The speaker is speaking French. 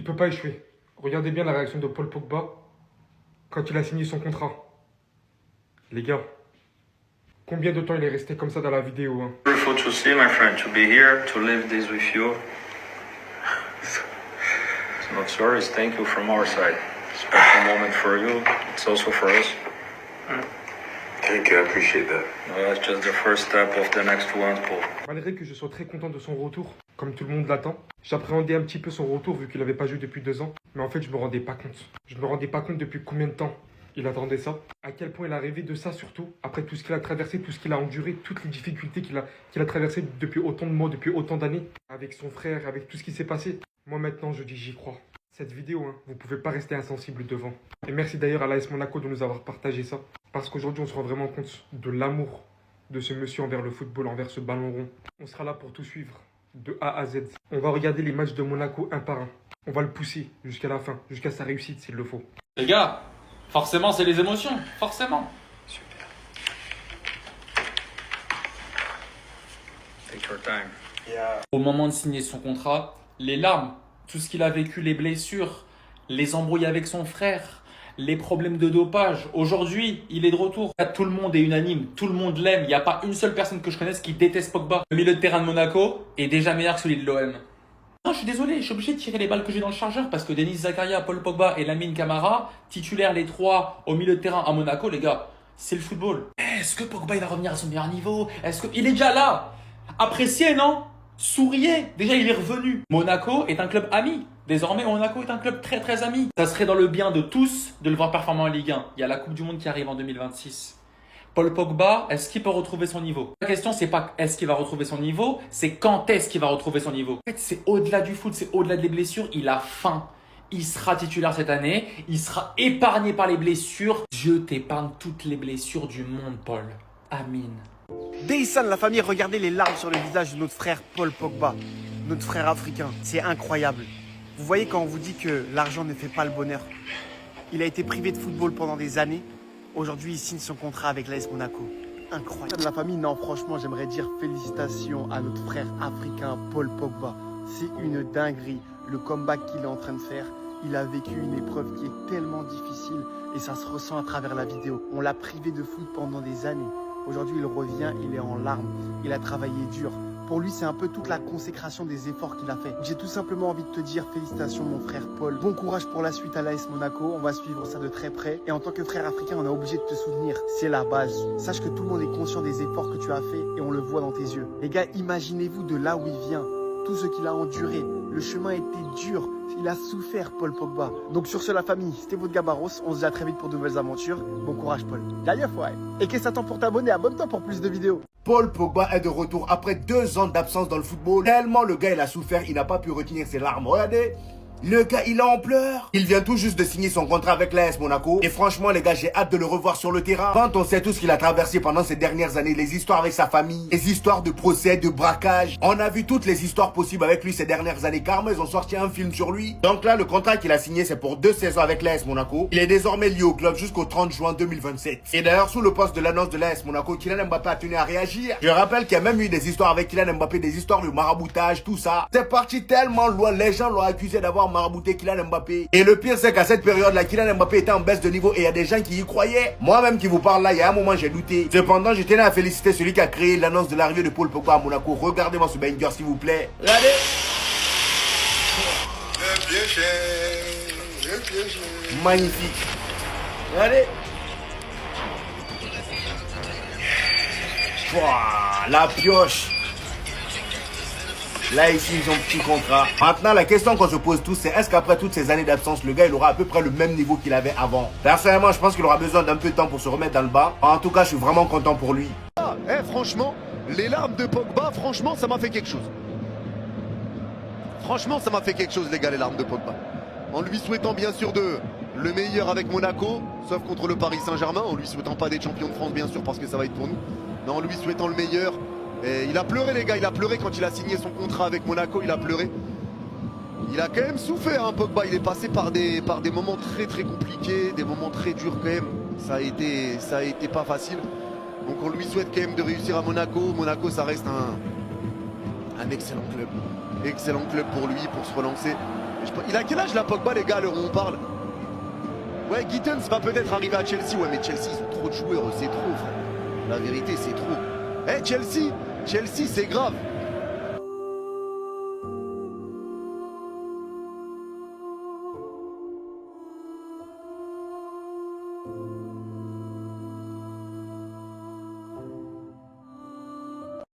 peut pas échouer. Regardez bien la réaction de Paul Pogba quand il a signé son contrat. Les gars, combien de temps il est resté comme ça dans la vidéo, hein? Beautiful to see, my friend, to be here, to live this with you. It's not sorry, it's thank you from our side. Special moment for you, it's also for us. Thank you, I appreciate that. It's just the first step of the next one, Paul. Malgré que je sois très content de son retour, comme tout le monde l'attend, j'appréhendais un petit peu son retour vu qu'il n'avait pas joué depuis 2 ans. Mais en fait, je me rendais pas compte. Je me rendais pas compte depuis combien de temps il attendait ça. À quel point il a rêvé de ça surtout. Après tout ce qu'il a traversé, tout ce qu'il a enduré, toutes les difficultés qu'il a traversées depuis autant de mois, depuis autant d'années. Avec son frère, avec tout ce qui s'est passé. Moi maintenant, je dis j'y crois. Cette vidéo, hein, vous pouvez pas rester insensible devant. Et merci d'ailleurs à l'AS Monaco de nous avoir partagé ça. Parce qu'aujourd'hui, on se rend vraiment compte de l'amour de ce monsieur envers le football, envers ce ballon rond. On sera là pour tout suivre, de A à Z. On va regarder les matchs de Monaco un par un. On va le pousser jusqu'à la fin, jusqu'à sa réussite s'il le faut. Les gars, forcément c'est les émotions, forcément. Super. Take your time. Au moment de signer son contrat, les larmes, tout ce qu'il a vécu, les blessures, les embrouilles avec son frère, les problèmes de dopage. Aujourd'hui, il est de retour. Tout le monde est unanime, tout le monde l'aime. Il n'y a pas une seule personne que je connaisse qui déteste Pogba. Le milieu de terrain de Monaco est déjà meilleur que celui de l'OM. Non, je suis désolé, je suis obligé de tirer les balles que j'ai dans le chargeur parce que Denis Zakaria, Paul Pogba et Lamine Camara, titulaires les 3 au milieu de terrain à Monaco, les gars, c'est le football. Est-ce que Pogba il va revenir à son meilleur niveau? Il est déjà là? Appréciez, non? Souriez, déjà il est revenu. Monaco est un club ami. Désormais, Monaco est un club très très ami. Ça serait dans le bien de tous de le voir performant en Ligue 1. Il y a la Coupe du Monde qui arrive en 2026. Paul Pogba, est-ce qu'il peut retrouver son niveau? La question, c'est pas est-ce qu'il va retrouver son niveau, c'est quand est-ce qu'il va retrouver son niveau. En fait, c'est au-delà du foot, c'est au-delà des blessures. Il a faim. Il sera titulaire cette année. Il sera épargné par les blessures. Dieu t'épargne toutes les blessures du monde, Paul. Amin. Deysan, la famille, regardez les larmes sur le visage de notre frère Paul Pogba, notre frère africain. C'est incroyable. Vous voyez quand on vous dit que l'argent ne fait pas le bonheur. Il a été privé de football pendant des années. Aujourd'hui, il signe son contrat avec l'AS Monaco. Incroyable. La famille, non, franchement, j'aimerais dire félicitations à notre frère africain Paul Pogba. C'est une dinguerie, le comeback qu'il est en train de faire. Il a vécu une épreuve qui est tellement difficile et ça se ressent à travers la vidéo. On l'a privé de foot pendant des années. Aujourd'hui, il revient, il est en larmes. Il a travaillé dur. Pour lui, c'est un peu toute la consécration des efforts qu'il a fait. J'ai tout simplement envie de te dire félicitations mon frère Paul. Bon courage pour la suite à l'AS Monaco. On va suivre ça de très près. Et en tant que frère africain, on est obligé de te soutenir. C'est la base. Sache que tout le monde est conscient des efforts que tu as fait et on le voit dans tes yeux. Les gars, imaginez-vous de là où il vient. Tout ce qu'il a enduré. Le chemin était dur. Il a souffert, Paul Pogba. Donc sur ce, la famille, c'était votre Gabaros. On se dit à très vite pour de nouvelles aventures. Bon courage, Paul. Gaïa, ouais. Et qu'est-ce que t'attends pour t'abonner? Abonne-toi pour plus de vidéos. Paul Pogba est de retour après 2 ans d'absence dans le football. Tellement le gars il a souffert, il n'a pas pu retenir ses larmes. Regardez, le gars il est en pleurs. Il vient tout juste de signer son contrat avec l'AS Monaco. Et franchement les gars, j'ai hâte de le revoir sur le terrain. Quand on sait tout ce qu'il a traversé pendant ces dernières années, les histoires avec sa famille, les histoires de procès, de braquage. On a vu toutes les histoires possibles avec lui ces dernières années. Carrément ils ont sorti un film sur lui. Donc là le contrat qu'il a signé c'est pour 2 saisons avec l'AS Monaco. Il est désormais lié au club jusqu'au 30 juin 2027. Et d'ailleurs sous le poste de l'annonce de l'AS Monaco, Kylian Mbappé a tenu à réagir. Je rappelle qu'il y a même eu des histoires avec Kylian Mbappé, des histoires de maraboutage, tout ça. C'est parti tellement loin, les gens l'ont accusé d'avoir marabouté Kylian Mbappé. Et le pire c'est qu'à cette période-là, Kylian Mbappé était en baisse de niveau et il y a des gens qui y croyaient. Moi-même qui vous parle là, il y a un moment j'ai douté. Cependant, je tenais à féliciter celui qui a créé l'annonce de l'arrivée de Paul Pogba à Monaco. Regardez-moi ce banger s'il vous plaît. Regardez. Magnifique. Regardez. Pouah, la pioche. Là ici ils ont un petit contrat. Maintenant la question qu'on se pose tous c'est est-ce qu'après toutes ces années d'absence le gars il aura à peu près le même niveau qu'il avait avant? Personnellement je pense qu'il aura besoin d'un peu de temps pour se remettre dans le bas. En tout cas je suis vraiment content pour lui. Franchement, les larmes de Pogba, franchement ça m'a fait quelque chose. Franchement ça m'a fait quelque chose les gars, les larmes de Pogba. En lui souhaitant bien sûr le meilleur avec Monaco, sauf contre le Paris Saint-Germain, en lui souhaitant pas d'être champion de France bien sûr parce que ça va être pour nous. Mais en lui souhaitant le meilleur. Et il a pleuré les gars, il a pleuré quand il a signé son contrat avec Monaco, il a pleuré. Il a quand même souffert hein, Pogba, il est passé par des moments très très compliqués, des moments très durs quand même. Ça a été pas facile. Donc on lui souhaite quand même de réussir à Monaco. Monaco ça reste un excellent club. Excellent club pour lui, pour se relancer. Il a quel âge la Pogba, les gars, à l'heure où on parle? Ouais, Gittens va peut-être arriver à Chelsea. Ouais, mais Chelsea, ils ont trop de joueurs, c'est trop, frère. La vérité, c'est trop. Eh, Chelsea, c'est grave.